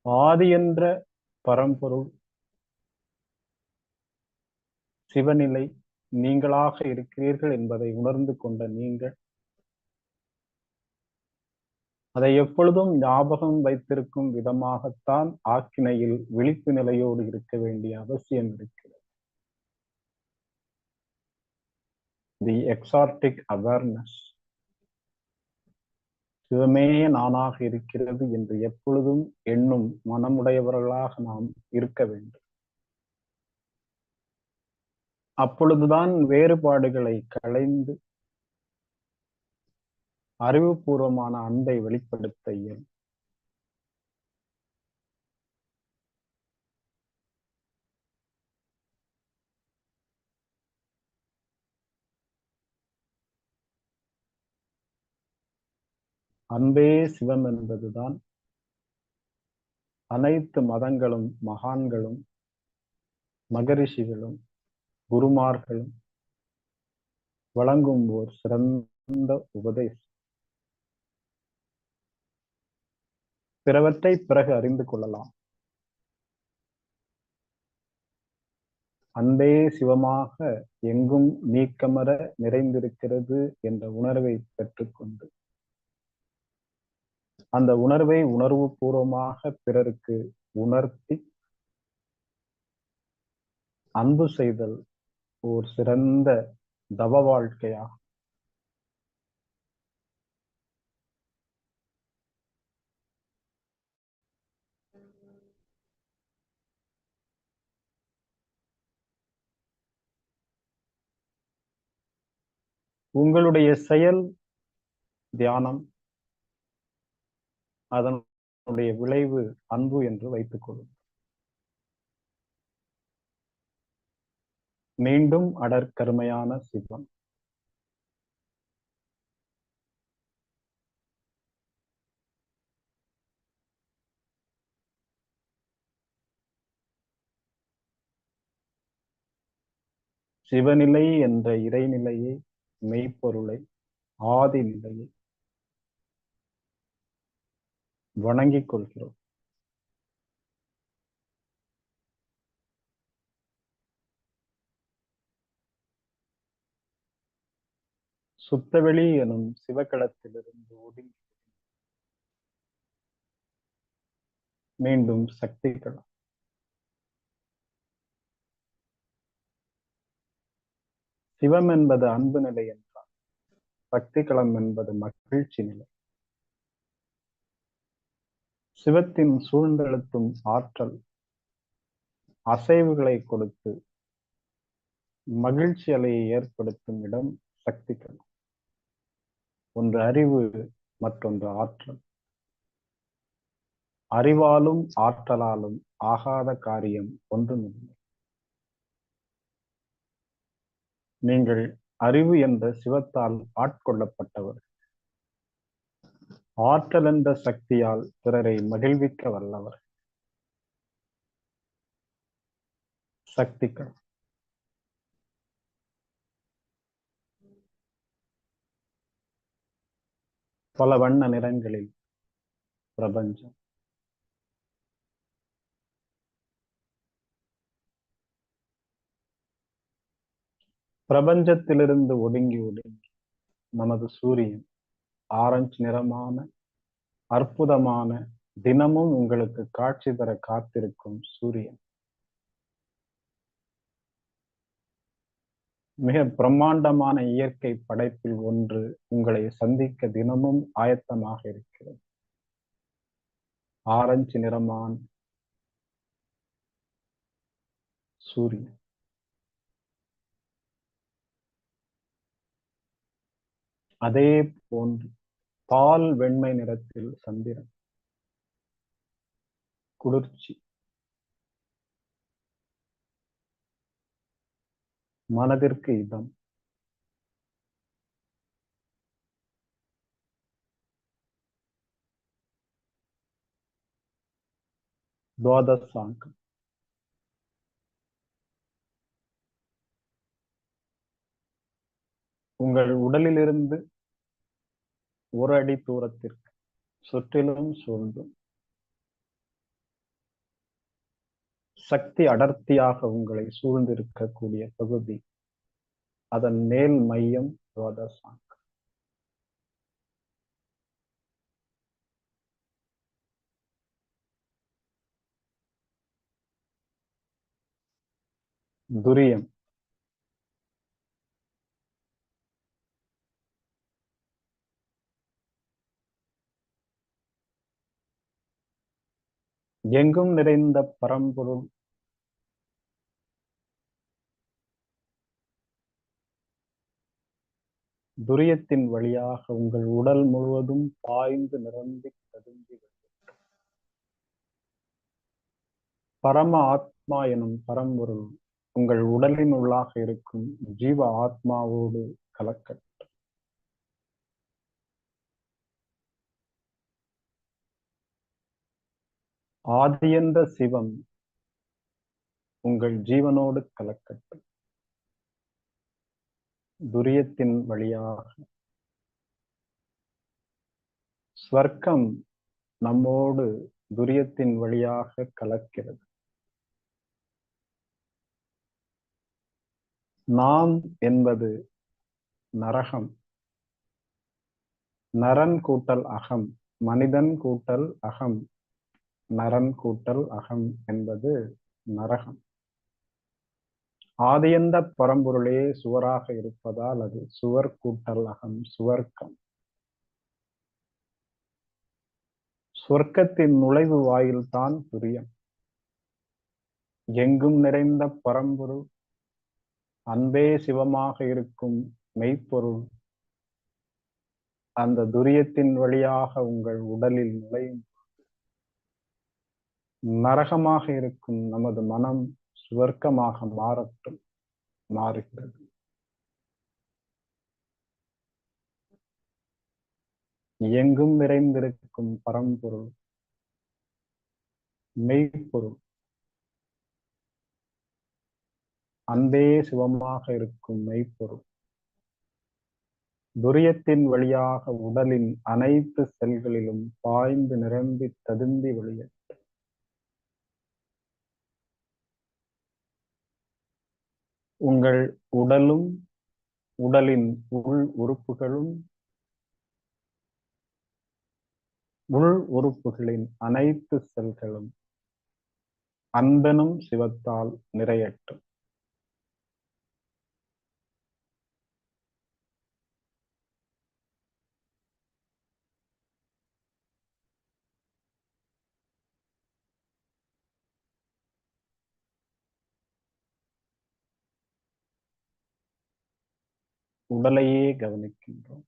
ஆதி என்ற பரம்பொருள் சிவநிலை நீங்களாக இருக்கிறீர்கள் என்பதை உணர்ந்து கொண்ட நீங்கள் அதை எப்பொழுதும் ஞாபகம் வைத்திருக்கும் விதமாகத்தான் ஆக்கினையில் விழிப்பு நிலையோடு இருக்க வேண்டிய அவசியம் இருக்கிறது. தி எக்ஸார்டிக் அவேர்னஸ். சிவமே நானாக இருக்கிறது என்று எப்பொழுதும் எண்ணும் மனமுடையவர்களாக நாம் இருக்க வேண்டும். அப்பொழுதுதான் வேறுபாடுகளை களைந்து அறிவுபூர்வமான அன்பை வெளிப்படுத்த இயலும். அன்பே சிவம் என்பதுதான் அனைத்து மதங்களும் மகான்களும் மகரிஷிகளும் குருமார்களும் வழங்கும் ஓர் சிறந்த உபதேசம். பிறவற்றை பிறகு அறிந்து கொள்ளலாம். அன்பே சிவமாக எங்கும் நீக்கமர நிறைந்திருக்கிறது என்ற உணர்வை பெற்றுக்கொண்டு அந்த உணர்வை உணர்வு பூர்வமாக பிறருக்கு உணர்த்தி அன்பு செய்தல் ஓர் சிறந்த தவ வாழ்க்கையாகும். உங்களுடைய செயல் தியானம், அதனுடைய விளைவு அன்பு என்று வைத்துக் கொள்ளும். மீண்டும் அடற்கருமையான சிவம். சிவநிலை என்ற இறைநிலையை, மெய்ப்பொருளை, ஆதி நிலையை வணங்கிக் கொள்கிறோம். சுத்தவெளி எனும் சிவக்களத்திலிருந்து ஒதுங்கி மீண்டும் சக்தி களம். சிவம் என்பது அன்பு நிலை என்றால் சக்தி களம் என்பது மகிழ்ச்சி நிலை. சிவத்தின் சூழ்ந்தெழுத்தும் ஆற்றல் அசைவுகளை கொடுத்து மகிழ்ச்சி அலையை ஏற்படுத்தும் இடம் சக்தி களம். ஒன்று அறிவு, மற்றொன்று ஆற்றல். அறிவாலும் ஆற்றலாலும் ஆகாத காரியம் ஒன்றுமில்லை. நீங்கள் அறிவு என்ற சிவத்தால் ஆட்கொள்ளப்பட்டவர். ஆற்றல் என்ற சக்தியால் பிறரை மகிழ்விக்க வல்லவர். சக்திகள். பல வண்ண நிறங்களில் பிரபஞ்சம். பிரபஞ்சத்திலிருந்து ஒடுங்கி ஒடுங்கி நமது சூரியன் ஆரஞ்சு நிறமான அற்புதமான, தினமும் உங்களுக்கு காட்சி தர காத்திருக்கும் சூரியன். மிக பிரம்மாண்டமான இயற்கை படைப்பில் ஒன்று உங்களை சந்திக்க தினமும் ஆயத்தமாக இருக்கிறது. ஆரஞ்சு நிறமான சூரியன். அதே போன்று பால் வெண்மை நிறத்தில் சந்திரன். குளிர்ச்சி, மனதிற்கு இதம். துவாதசாங்கம். உங்கள் உடலிலிருந்து ஒரு அடி தூரத்திற்கு சுற்றிலும் சூழ்ந்தும் சக்தி அடர்த்தியாக உங்களை சூழ்ந்திருக்கக்கூடிய பகுதி, அதன் மேல் மையம் துவாதசாங்கம். துரியம். எங்கும் நிறைந்த பரம்பொருள். துரியத்தின் வழியாக உங்கள் உடல் முழுவதும் பாய்ந்து நிரம்பி ததும்பி பரம ஆத்மா எனும் பரம்பொருள் உங்கள் உடலின் உள்ளாக இருக்கும் ஜீவ ஆத்மாவோடு கலக்க. ஆதி என்ற சிவம் உங்கள் ஜீவனோடு கலக்கட்டும். துரியத்தின் வழியாக ஸ்வர்க்கம் நம்மோடு துரியத்தின் வழியாக கலக்கிறது. நாம் என்பது நரகம். நரன் கூட்டல் அகம், மனிதன் கூட்டல் அகம், நரன் கூட்டல் அகம் என்பது நரகம். ஆதியந்த பரம்பொருளே சுவராக இருப்பதால் அது சுவர் கூட்டல் அகம், சுவர்க்கம். சொர்க்கத்தின் நுழைவு வாயில்தான் துரியம். எங்கும் நிறைந்த பரம்பொருள், அன்பே சிவமாக இருக்கும் மெய்ப்பொருள் அந்த துரியத்தின் வழியாக உங்கள் உடலில் நுழையும். நரகமாக இருக்கும் நமது மனம் சுவர்க்கமாக மாறட்டும். மாறுகிறது. எங்கும் நிறைந்திருக்கும் பரம்பொருள், மெய்ப்பொருள், அன்பே சிவமாக இருக்கும் மெய்ப்பொருள் துரியத்தின் வழியாக உடலின் அனைத்து செல்களிலும் பாய்ந்து நிரம்பி ததும்பி வெளியேற்றும். உங்கள் உடலும் உடலின் உள் உறுப்புகளும் உள் உறுப்புகளின் அனைத்து செல்களும் அன்பெனும் சிவத்தால் நிறையட்டும். உடலையே கவனிக்கின்றோம்.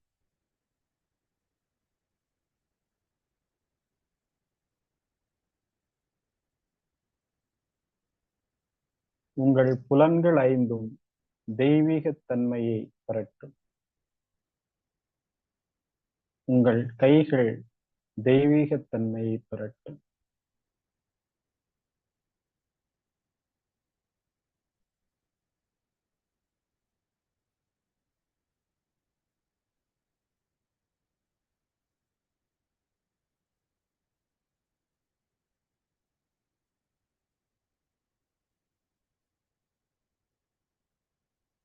உங்கள் புலன்கள் ஐந்தும் தெய்வீகத்தன்மையை பெறட்டும். உங்கள் கைகள் தெய்வீகத்தன்மையை பெறட்டும்.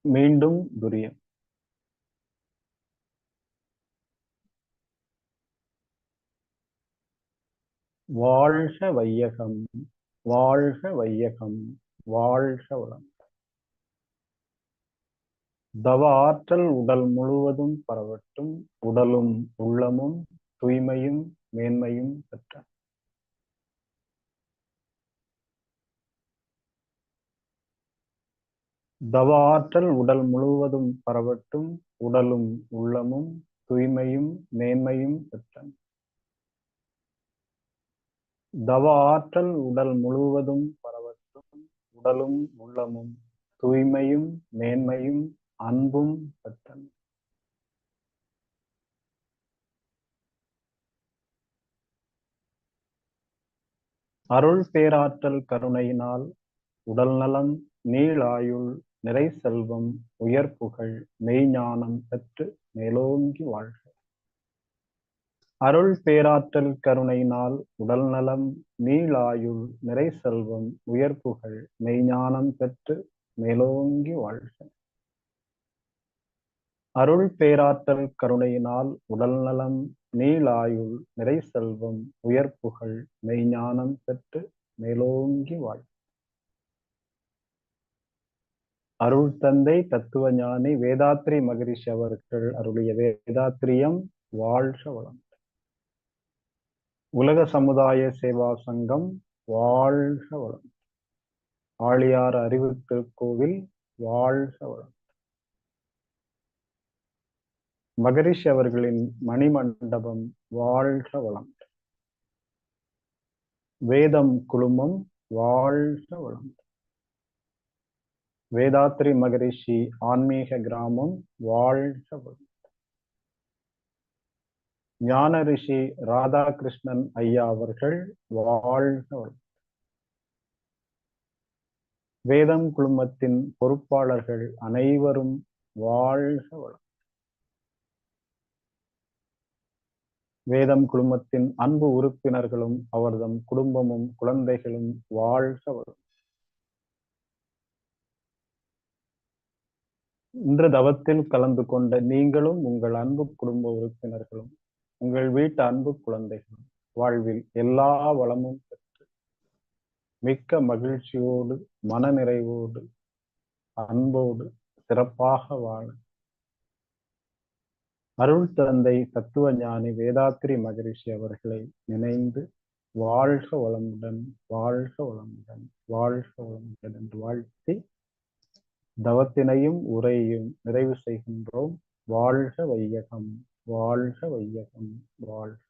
மீண்டும் துரியம். வாழ்க வையகம், வாழ்க வையகம், வாழ்க வளம். தவ ஆற்றல் உடல் முழுவதும் பரவட்டும். உடலும் உள்ளமும் தூய்மையும் மேன்மையும் பெற்ற. தவ ஆற்றல் உடல் முழுவதும் பரவட்டும். உடலும் உள்ளமும் தூய்மையும் மேன்மையும் பெற்ற. தவ ஆற்றல் உடல் முழுவதும் பரவட்டும். உடலும் உள்ளமும் தூய்மையும் மேன்மையும் அன்பும் பெற்றன. அருள் பேராற்றல் கருணையினால் உடல் நலம், நீளாயுள், நிறை செல்வம், உயர் புகழ், மெய்ஞானம் பெற்று மேலோங்கி வாழ்க. அருள் பேராற்றல் கருணையினால் உடல் நலம், நீளாயுள், நிறை செல்வம், உயர் புகழ், மெய்ஞானம் பெற்று மேலோங்கி வாழ்க. அருள் பேராற்றல் கருணையினால் உடல் நலம், நீளாயுள், நிறை செல்வம், உயர் புகழ், மெய்ஞானம் பெற்று மேலோங்கி வாழ்க. அருள் தந்தை தத்துவ ஞானி வேதாத்ரி மகரிஷி அவர்கள் அருளிய வேதாத்திரியம் வாழ்க வளம். உலக சமுதாய சேவா சங்கம் வாழ்க வளம். ஆழியார் அறிவு திருக்கோவில் வாழ்க வளம். மகரிஷி அவர்களின் மணிமண்டபம் வாழ்க வளம். வேதம் குழுமம் வாழ்க வளம். வேதாத்ரி மகரிஷி ஆன்மீக கிராமம் வாழ்க வளம். ஞான ரிஷி ராதாகிருஷ்ணன் ஐயா அவர்கள் வாழ்க வளம். வேதம் குழுமத்தின் பொறுப்பாளர்கள் அனைவரும் வாழ்க வளம். வேதம் குழுமத்தின் அன்பு உறுப்பினர்களும் அவர்தம் குடும்பமும் குழந்தைகளும் வாழ்க வளம். இன்று தவத்தில் கலந்து கொண்ட நீங்களும் உங்கள் அன்பு குடும்ப உறுப்பினர்களும் உங்கள் வீட்டு அன்பு குழந்தைகளும் வாழ்வில் எல்லா வளமும் பெற்று மிக்க மகிழ்ச்சியோடு மனநிறைவோடு அன்போடு சிறப்பாக வாழ அருள் தந்தை தத்துவ ஞானி வேதாத்ரி மகரிஷி அவர்களை நினைந்து வாழ்க வளமுடன், வாழ்க வளமுடன், வாழ்க வளமுடன் என்று வாழ்த்தி தவத்தினையும் உரையையும் நிறைவு செய்கின்றோம். வாழ்க வையகம், வாழ்க வையகம், வாழ்க.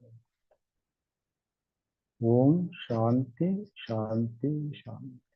ஓம் சாந்தி சாந்தி சாந்தி.